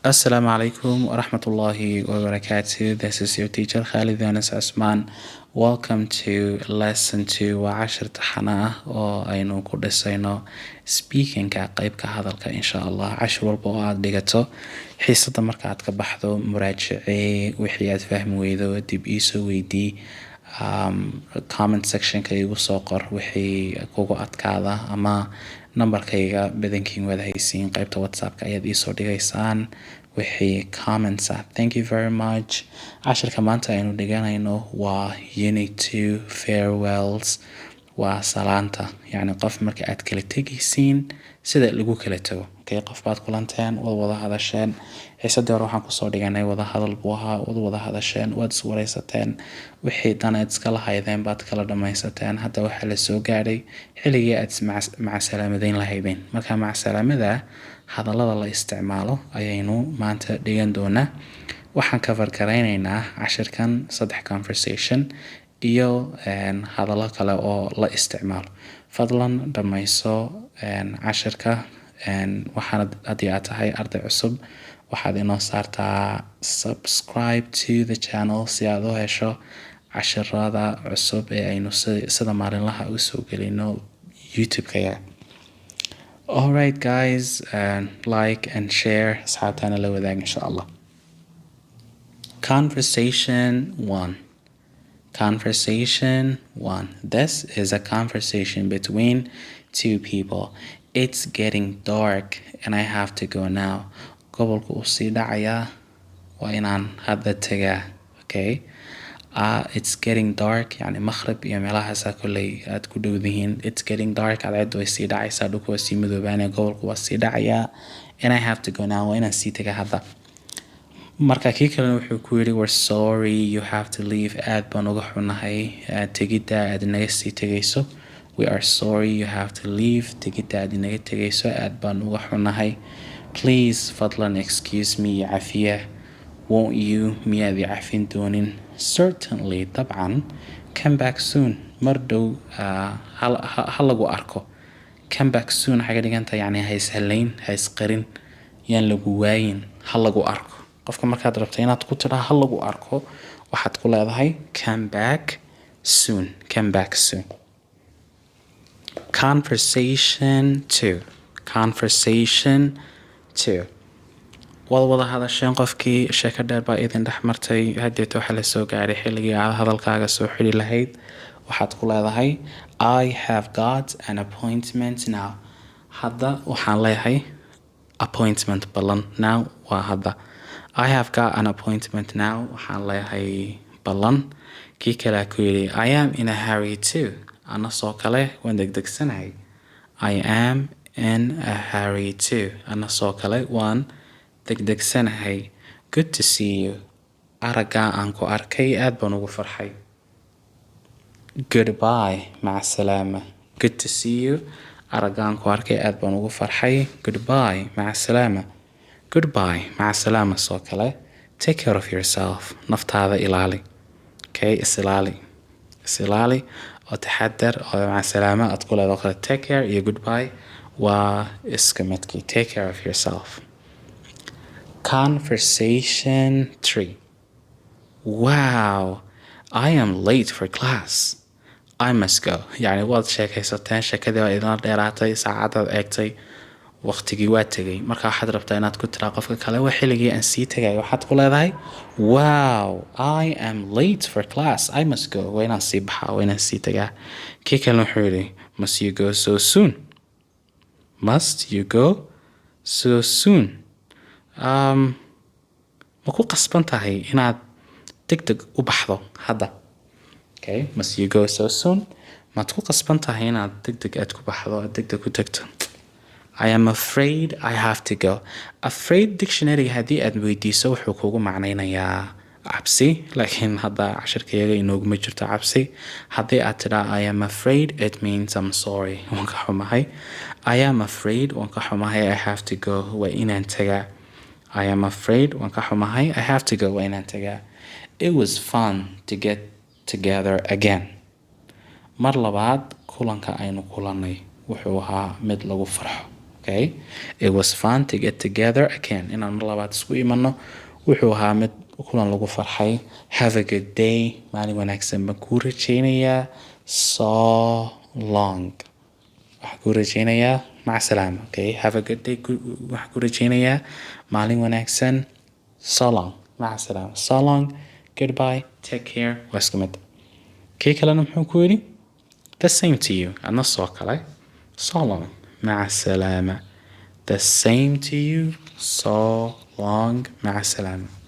Assalamu alaikum wa rahmatullahi wa barakatuh. This is your teacher Khalid Anas Asman. Welcome to lesson 2 wa cashir taxana ah oo aynu ku dhisayno speaking-ka qaybka hadalka insha Allah. Cashir walba oo aad dhigato xiisada marka aad ka baxdo muraajacee wixii aad fahmi weydo dib iisoo weydii comment section-ka igu soo qor wixii kugu adkaada ama nambarkayga badankiin waad haysiin qaybta whatsappka ayaad iisoo dhigaysaan wixii comments ah. Thank you very much. Cashirka maanta aynu dhiganayno waa unit 2 farewells, waa salaanta, yacni qof marka aad kala tegaysiin sida lagu kala tago. Okay, qof baad kulanteen waad wada hadasheen xiisadii hore waxaan kusoo dhiganay wada hadal buu ahaa, waad wada hadasheen, waad is wareysateen, wixii dan aad iskala haydeen baad kala dhamaysateen. Hadda waxaa la soo gaadhay xilligii aad macasalaameyn lahaydeen. Marka macasalaamada hadallada la isticmaalo ayaynu maanta dhigan doonaa. Waxaan cover garaynaynaa cashirkan 3 conversation iyo hadallo kale oo la isticmaalo. Fadlan dhamayso cashirka waxaana haddii aad tahay arday cusub waxaad inoo saartaa subscribe to the channel si aad u hesho cashirada cusub ee aynu sida maalinlaha u soo gelino YouTube-ka. Alright guys, like and share asxaabtana la wadaag insha Allah. Conversation 1. Conversation 1. This is a conversation between two people. It's getting dark and I have to go now. Gobolku uu sii dhacayaa waa inaan hadda tagaa. Okay. It's getting dark yani maghrib iyo meelahaasaa kolley aad ku dhowdihiin. It's getting dark cadceedu way sii dhacaysaa, dhulku waa sii madoobaanaya, gobolku waa sii dhacayaa and I have to go now. Waa inaan sii tagaa hadda. Marka kii kalena wuxuu ku yidhi we're sorry you have to leave. Aad baan uga xunahay tegidda aad naga sii tegayso. We are sorry you have to leave. Tegidda aad naga tegayso aad baan uga xunahay. Please fadlan excuse me cafiya. Won't you miyaad i cafin doonin? Certainly طبعا. Come back soon. Mar dhow ha lagu arko. Come back soon waxay ka dhiganta yani ha ishalayn, ha isqarin, yaan lagu waayin, ha lagu arko. Qofka markaad rabto inaad ku tiraa ha lagu arko waxaad ku leedahay come back soon. Come back soon. Conversation 2. Conversation 2. wada hadasheen qofkii sheeko dheer baa idin dhex martay, haddeeta waxaa la soo gaaray xilligii aad hadalkaaga soo xidhi lahayd. Waxaad ku leedahay I have got an appointment now. Hadda waxaan leeyahay appointment ballan. Now waa hadda. I have got an appointment now. Waxaan leeyahay ballan. Kii kale ku yidhi I am in a hurry too. Ana soo kale waan degdegsanahay. I am in a hurry too. Ana soo kale waan degdegsanahay. Good to see you. Araggaa aan ku arkay aad baan ugu farxay. Goodbye. Maca salaama. Good to see you. Araggaa aan ku arkay aad baan ugu farxay. Goodbye. Maca salaama. Goodbye. Maca salaama soo kale. Take care of yourself. Naftaada ilaali. Okay, isilaali. Isilaali oo taxadar oo maca salaama aad ku leedahay kale take care iyo goodbye waa iska midkii. Take care of yourself. Conversation 3. Wow, I am late for class. I must go. يعني waad sheekaysateen sheekadii waa idin dheeraatay, saacadaad eegtay, waqtigii waa tegay. Marka waxaad rabtaa inaad ku tiraa qofka kale waa xilligii aan sii tagay. Waxaad ku leedahay wow, I am late for class. I must go. Waa inaan sii baxaa, waa inaan sii tagaa. Kii kalena wuxuu yidhi must you go so soon? Must you go so soon? ma ku qasban tahay inaad degdeg u baxdo hadda? Okay, must you go so soon? maad ku qasban tahay inaad degdeg aad ku baxdo, aad degdeg u tagto? I am afraid I have to go. Afraid dictionary haddii aad weydiiso wuxuu kugu macnaynayaa cabsi, laakiin hadda cashirkayaga inooguma jirto cabsi. Haddii aad tidhaa I am afraid it means I'm sorry. Waan ka xumahay. I am afraid waan ka xumahay. I have to go waa inaan tagaa. I am afraid waan ka xumahay. I have to go waa inaan tagaa. It was fun to get together again. Mar labaad kulanka aynu kulannay wuxuu ahaa mid lagu farxo. Okay, it was fun to get together again. Inaan mar labaad isku imano wuxuu ahaa mid kulan lagu farxay. Have a good day. Maalin wanaagsan baan kuu rajaynayaa. So long. Waxaan kuu rajaynayaa maca salaama. Okay, have a good day. Waxaan kuu rajaynayaa maalin wanaagsan. So long. Maca salaama. So long. Goodbye. Take care. Waa isku mid. Kii kalena muxuu ku yidhi? The same to you. Adna soo kale. So long. مع السلامة. The same to you. So long. مع السلامة.